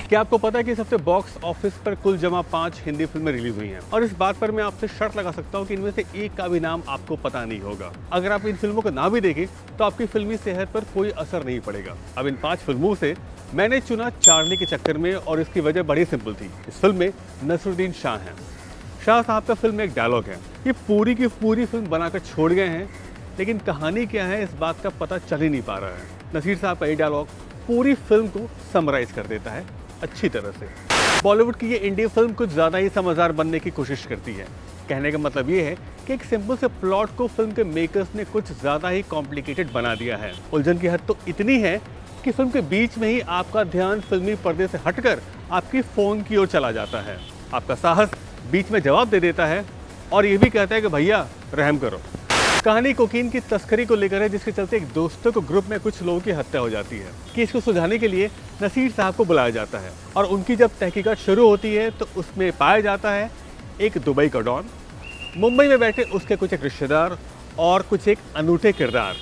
क्या आपको पता है कि इस हफ्ते बॉक्स ऑफिस पर कुल जमा 5 हिंदी फिल्में रिलीज हुई हैं और इस बात पर मैं आपसे शर्त लगा सकता हूं कि इनमें से एक का भी नाम आपको पता नहीं होगा। अगर आप इन फिल्मों का नाम भी देखें तो आपकी फिल्मी सेहत पर कोई असर नहीं पड़ेगा। अब इन 5 फिल्मों से मैंने चुना चार्ली के चक्कर में, और इसकी वजह बड़ी सिंपल थी। इस फिल्म में नसीरुद्दीन शाह हैं। शाह साहब का फिल्म में एक डायलॉग है, ये पूरी की पूरी फिल्म बनाकर छोड़ गए हैं, लेकिन कहानी क्या है इस बात का पता चल ही नहीं पा रहा है। नसीर साहब का ये डायलॉग पूरी फिल्म को समराइज कर देता है अच्छी तरह से। बॉलीवुड की ये इंडियन फिल्म कुछ ज़्यादा ही समझदार बनने की कोशिश करती है। कहने का मतलब ये है कि एक सिंपल से प्लॉट को फिल्म के मेकर्स ने कुछ ज़्यादा ही कॉम्प्लिकेटेड बना दिया है। उलझन की हद तो इतनी है कि फिल्म के बीच में ही आपका ध्यान फिल्मी पर्दे से हटकर आपकी फ़ोन की ओर चला जाता है। आपका साहस बीच में जवाब दे देता है और ये भी कहता है कि भैया रहम करो। कहानी कोकीन की तस्करी को लेकर है, जिसके चलते एक दोस्तों के ग्रुप में कुछ लोगों की हत्या हो जाती है। केस को सुलझाने के लिए नसीर साहब को बुलाया जाता है और उनकी जब तहकीकात शुरू होती है तो उसमें पाया जाता है एक दुबई का डॉन, मुंबई में बैठे उसके कुछ एक रिश्तेदार और कुछ एक अनूठे किरदार।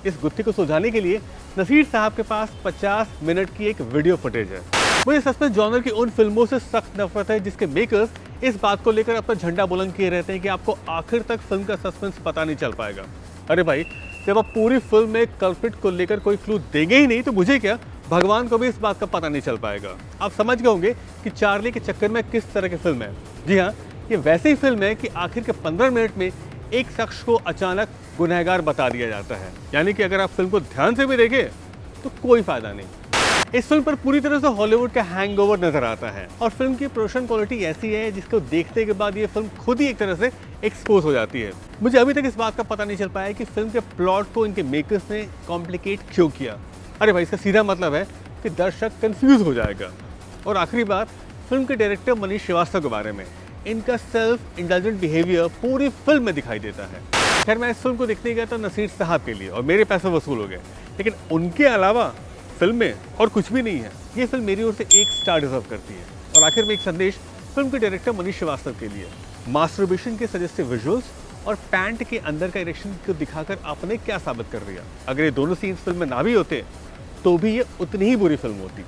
इस गुत्थी को सुलझाने के लिए नसीर साहब के पास 50 मिनट की एक वीडियो फुटेज है। मुझे सस्पेंस जॉनर की उन फिल्मों से सख्त नफरत है जिसके मेकर्स इस बात को लेकर अपना झंडा बुलंद किए रहते हैं कि आपको आखिर तक फिल्म का सस्पेंस पता नहीं चल पाएगा। अरे भाई, जब आप पूरी फिल्म में कल्प्रिट को लेकर कोई क्लू देंगे ही नहीं तो मुझे क्या, भगवान को भी इस बात का पता नहीं चल पाएगा। आप समझ गए होंगे कि चार्ली के चक्कर में किस तरह की फिल्म है। जी हाँ, ये वैसी फिल्म है कि आखिर के 15 मिनट में एक शख्स को अचानक गुनहगार बता दिया जाता है। यानी कि अगर आप फिल्म को ध्यान से भी देखें तो कोई फायदा नहीं। इस फिल्म पर पूरी तरह से हॉलीवुड का हैंगओवर नजर आता है और फिल्म की प्रोडक्शन क्वालिटी ऐसी है जिसको देखने के बाद ये फिल्म खुद ही एक तरह से एक्सपोज हो जाती है। मुझे अभी तक इस बात का पता नहीं चल पाया कि फिल्म के प्लॉट को इनके मेकर्स ने कॉम्प्लिकेट क्यों किया। अरे भाई, इसका सीधा मतलब है कि दर्शक कंफ्यूज हो जाएगा। और आखिरी बात फिल्म के डायरेक्टर मनीष श्रीवास्तव के बारे में, इनका सेल्फ इंडल्जेंट बिहेवियर पूरी फिल्म में दिखाई देता है। खैर, मैं इस फिल्म को देखने गया था नसीर साहब के लिए और मेरे पैसे वसूल हो गए, लेकिन उनके अलावा फिल्म में और कुछ भी नहीं है। ये फिल्म मेरी ओर से 1 स्टार डिजर्व करती है। और आखिर में एक संदेश फिल्म के डायरेक्टर मनीष श्रीवास्तव के लिए, मास्टरबेशन के सजेस्टिव विजुअल्स और पैंट के अंदर का इरेक्शन को दिखाकर आपने क्या साबित कर दिया। अगर ये दोनों सीन्स फिल्म में ना भी होते तो भी ये उतनी ही बुरी फिल्म होती।